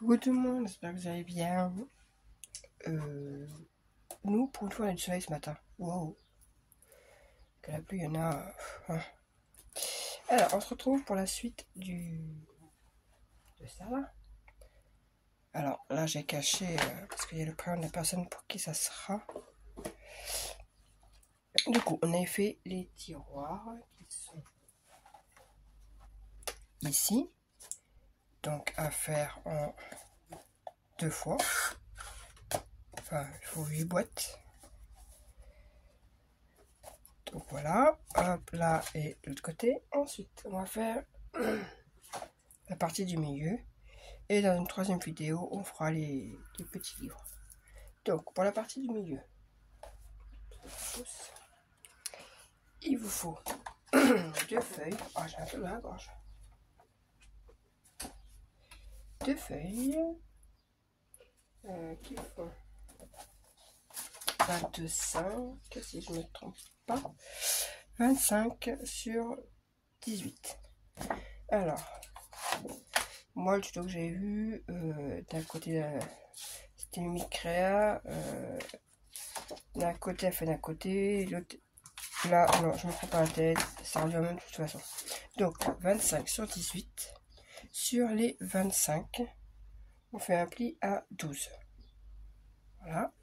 Coucou tout le monde, j'espère que vous allez bien. Nous, pour une fois, on a du soleil ce matin. Wow. Que la pluie, il y en a. Hein. Alors, on se retrouve pour la suite de ça là. Alors, là, j'ai caché parce qu'il y a le prénom de la personne pour qui ça sera. Du coup, on a fait les tiroirs qui sont ici. Donc, à faire en 2 fois. Enfin, il faut 8 boîtes. Donc voilà, hop là et de l'autre côté. Ensuite, on va faire la partie du milieu. Et dans une troisième vidéo, on fera les petits livres. Donc, pour la partie du milieu, il vous faut 2 feuilles. Oh, j'ai un peu dans la gorge. 2 feuilles qui font 25, si je ne me trompe pas, 25 sur 18. Alors, moi, le tuto que j'ai vu, d'un côté, c'était Mimicréa, d'un côté, elle fait d'un côté, l'autre, là, non, je me prends pas la tête, ça revient même de toute façon. Donc, 25 sur 18, sur les 25, on fait un pli à 12. Voilà.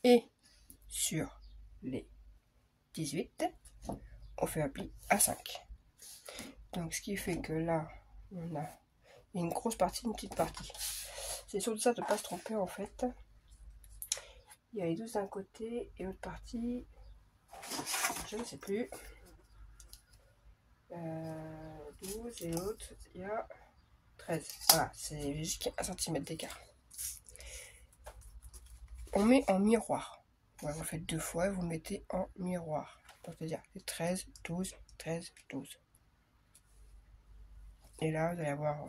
Et sur les 18, on fait un pli à 5. Donc, ce qui fait que là, on a une grosse partie, une petite partie. C'est surtout ça de ne pas se tromper en fait. Il y a les 12 d'un côté et l'autre partie, je ne sais plus. 12 et l'autre, il y a 13. Voilà, c'est jusqu'à 1 cm d'écart. On met en miroir. Ouais, vous faites 2 fois et vous mettez en miroir. C'est-à-dire 13, 12, 13, 12. Et là, vous allez avoir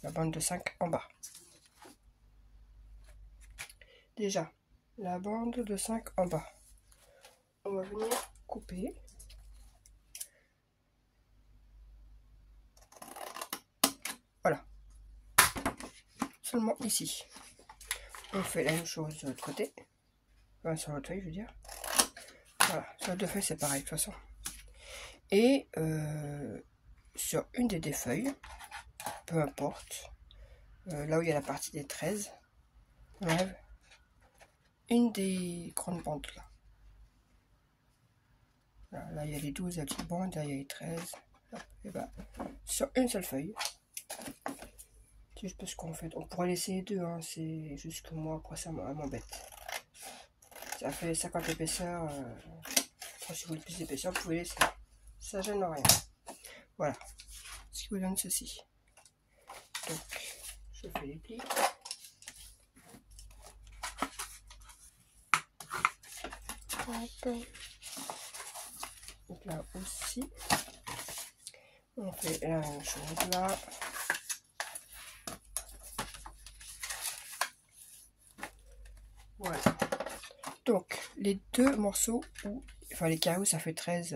la bande de 5 en bas. Déjà, la bande de 5 en bas. On va venir couper. Voilà. Seulement ici. On fait la même chose de l'autre côté. Enfin, sur l'autre feuille, je veux dire. Voilà, sur les 2 feuilles, c'est pareil de toute façon. Et sur une des 2 feuilles, peu importe, là où il y a la partie des 13, on enlève une des grandes bandes là. Voilà, là il y a les 12, la petite bande, là il y a les 13. Et ben, sur une seule feuille, c'est juste parce qu'on fait. On pourrait laisser les 2, hein, c'est juste que moi, après ça m'embête. Ça fait 50 épaisseurs. Si vous voulez plus d'épaisseur, vous pouvez laisser. Ça gêne rien. Voilà. Ce qui vous donne ceci. Donc, je fais les plis. Hop. Donc là aussi, on fait la même chose là. Voilà. Donc, les 2 morceaux, enfin les carreaux, ça fait 13.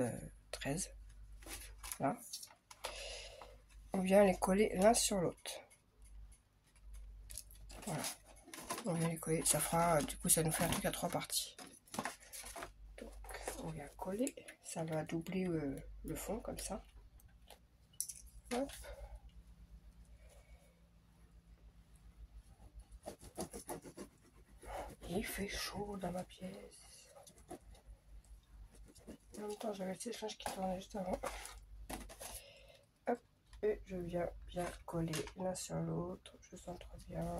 13. Là. On vient les coller l'un sur l'autre. Voilà. On vient les coller. Ça fera, du coup, ça nous fait un truc à 3 parties. Donc, on vient coller. Ça va doubler le fond comme ça. Hop. Il fait chaud dans ma pièce. En même temps, j'avais le sèche-linge qui tournait juste avant. Hop. Et je viens bien coller l'un sur l'autre. Je sens trop bien.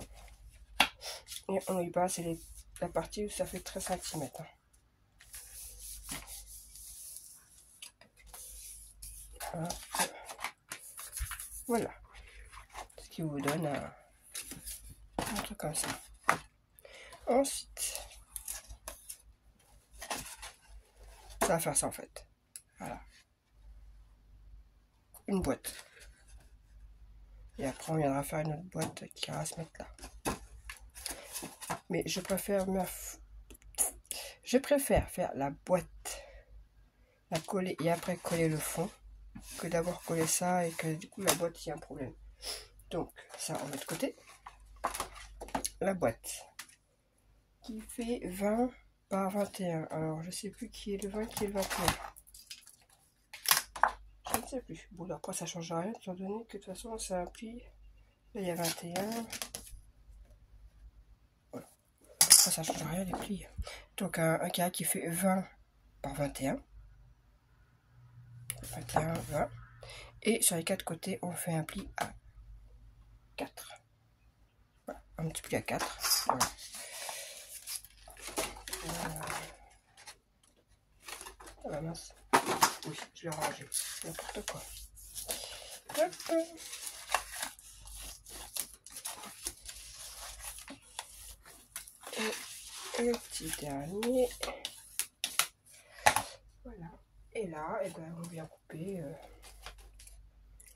Et on n'oublie pas, c'est la partie où ça fait 13 cm. Hein. Voilà. Ce qui vous donne un truc comme ça. Ensuite, ça va faire ça en fait. Voilà. Une boîte. Et après, on viendra faire une autre boîte qui va se mettre là. Mais je préfère faire la boîte, la coller et après coller le fond, que d'avoir collé ça et que du coup la boîte il y a un problème. Donc ça on met de côté. La boîte qui fait 20 par 21. Alors je sais plus qui est le 20, qui est le 21. Je ne sais plus. Bon après ça change rien étant donné que de toute façon ça appuie. Là il y a 21. Voilà. Après ça change rien les plis. Donc un carré qui fait 20 par 21. 21, 20. Et sur les quatre côtés on fait un pli à 4. Voilà, un petit pli à 4. Voilà. Ah bah mince. Oui, je l'ai rangé. N'importe quoi. Hop. Et le petit dernier. Voilà. Et là, et ben, on vient couper.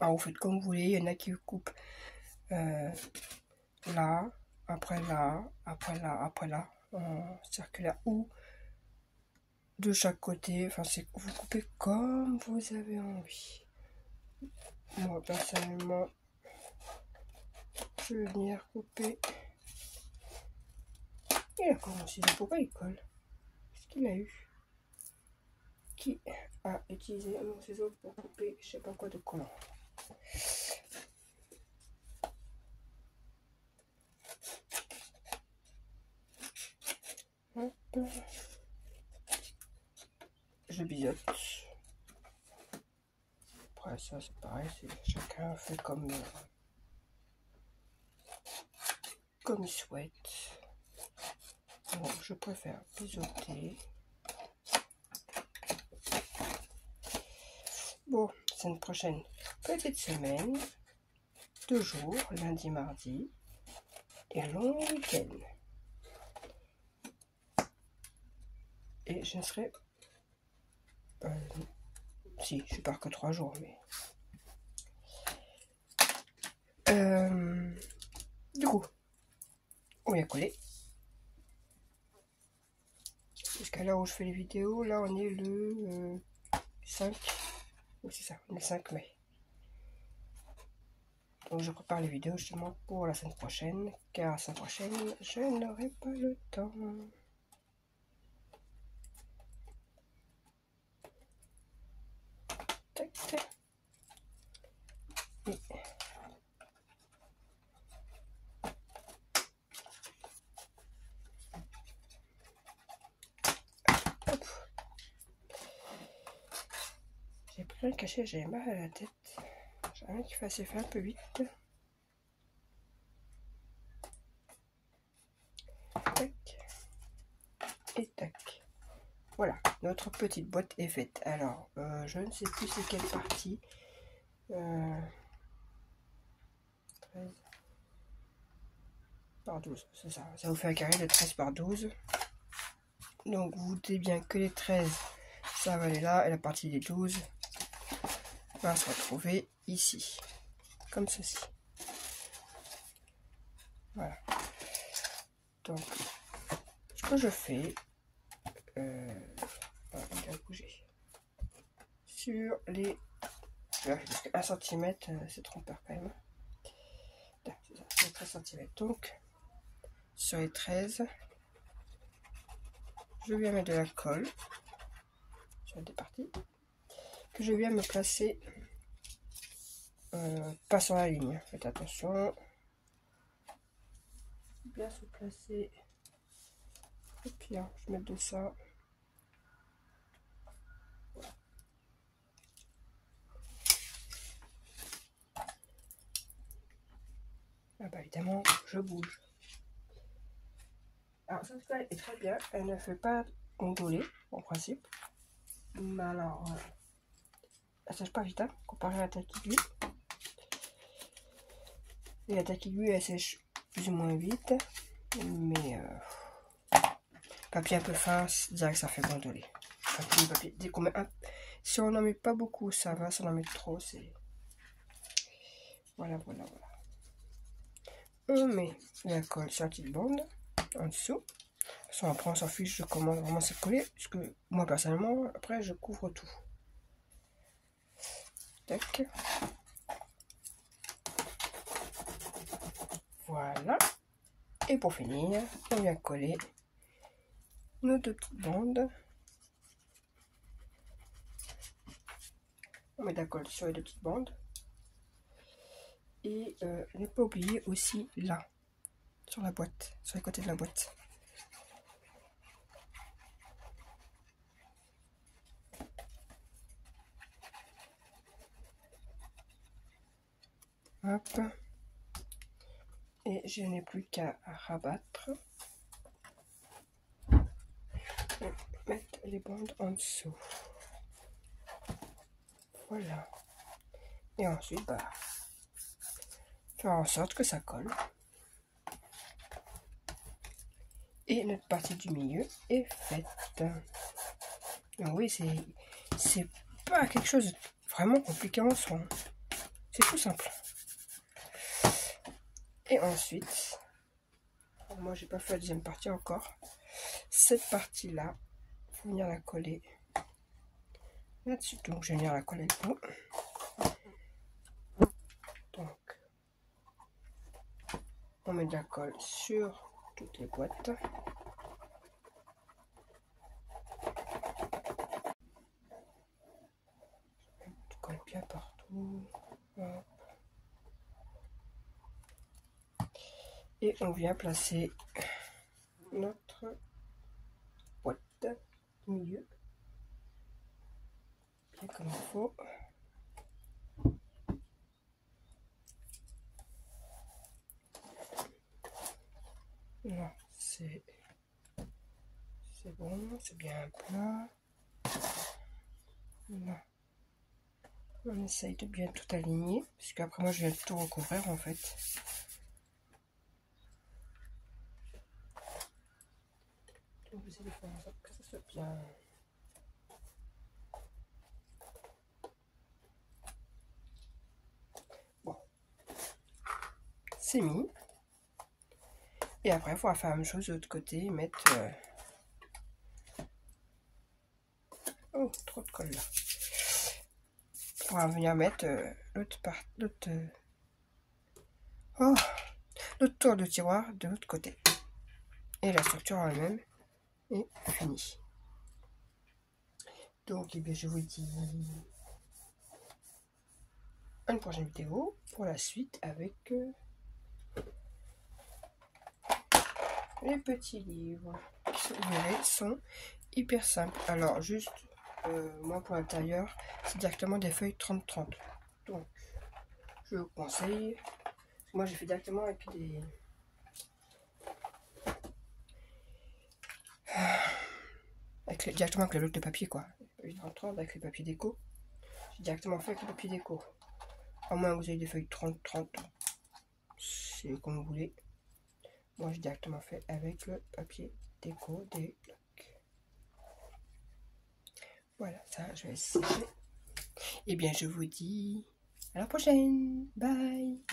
Alors, vous faites comme vous voulez. Il y en a qui coupent là, après là, après là, après là, en circulaire ou de chaque côté. Enfin, c'est vous coupez comme vous avez envie. Moi, personnellement, je vais venir couper. Il a commencé, pourquoi il colle? Qu'est-ce qu'il a eu? Qui a utilisé mon ciseau pour couper je sais pas quoi de collant? Hop. Je biseaute. Après ça c'est pareil, chacun fait comme il souhaite. Bon, je préfère biseauter. Bon, c'est une prochaine petite semaine, 2 jours, lundi, mardi, et long week-end. Et je ne serai... si, je pars que 3 jours, mais... du coup, on vient coller. Jusqu'à là où je fais les vidéos, là on est le 5... Oui, c'est ça, on est le 5 mai. Donc je prépare les vidéos justement pour la semaine prochaine, car la semaine prochaine, je n'aurai pas le temps. Tac, tac. Et... hop. J'ai pris un cachet, j'ai mal à la tête. J'aimerais qu'il fasse effet un peu vite. Tac. Et tac. Voilà, notre petite boîte est faite. Alors, je ne sais plus c'est quelle partie. 13 par 12, c'est ça. Ça vous fait un carré de 13 par 12. Donc, vous doutez bien que les 13, ça va aller là. Et la partie des 12 va se retrouver ici. Comme ceci. Voilà. Donc, ce que je fais... voilà, il a bougé. Sur les... parce que 1 cm, c'est trompeur quand même. C'est 13 cm. Donc, sur les 13, je viens mettre de la colle sur des parties que je viens me placer pas sur la ligne. Faites attention. Bien se placer. Et puis, hein, je mets de ça. Voilà. Ah bah évidemment, je bouge. Alors cette colle est très bien, elle ne fait pas gondoler en principe. Mais alors, elle sèche pas vite, hein, comparé à la taille aiguë. Et la taille aiguë, elle sèche plus ou moins vite. Mais papier un peu fin, direct ça fait gondoler. Papier, dès qu'on met un... Si on n'en met pas beaucoup, ça va. Si on en met trop, c'est... Voilà, voilà, voilà. On met la colle sur la petite bande en dessous. De toute façon, après on s'en fiche de comment vraiment c'est collé. Parce que moi personnellement, après je couvre tout. Tac. Voilà. Et pour finir, on vient coller nos 2 petites bandes. On met de la colle sur les 2 petites bandes. Et ne pas oublier aussi là, sur la boîte, sur les côtés de la boîte. Hop. Et je n'ai plus qu'à rabattre. Et mettre les bandes en dessous. Voilà. Et ensuite, faire en sorte que ça colle. Et notre partie du milieu est faite. Donc oui, c'est pas quelque chose de vraiment compliqué en soi. C'est tout simple. Et ensuite, moi j'ai pas fait la deuxième partie encore. Cette partie-là, il faut venir la coller là-dessus. Donc je vais venir la coller là. Donc, on met de la colle sur toutes les boîtes. Je colle bien partout. Hop. Et on vient placer notre boîte au milieu, bien comme il faut. Là, c'est bon, c'est bien plat. Là, on essaye de bien tout aligner, parce qu'après moi je vais tout recouvrir en fait. Donc vous allez faire en sorte que ça soit bien. Bon, c'est mis. Et après, il faudra faire la même chose de l'autre côté, mettre... Oh, trop de colle là. Il faudra venir mettre l'autre tour de tiroir de l'autre côté. Et la structure en elle-même est finie. Donc, eh bien, je vous dis à une prochaine vidéo pour la suite avec les petits livres qui, vous verrez, sont hyper simples. Alors, juste, moi pour l'intérieur, c'est directement des feuilles 30-30. Donc, je vous conseille. Moi, j'ai fait directement avec des... directement avec le lot de papier, quoi. 30-30 avec les papiers déco. J'ai directement fait avec le papier déco. À moins que vous ayez des feuilles 30-30. C'est comme vous voulez. Moi, j'ai directement fait avec le papier déco des blocs. Voilà, ça, je vais sécher. Et bien, je vous dis à la prochaine. Bye!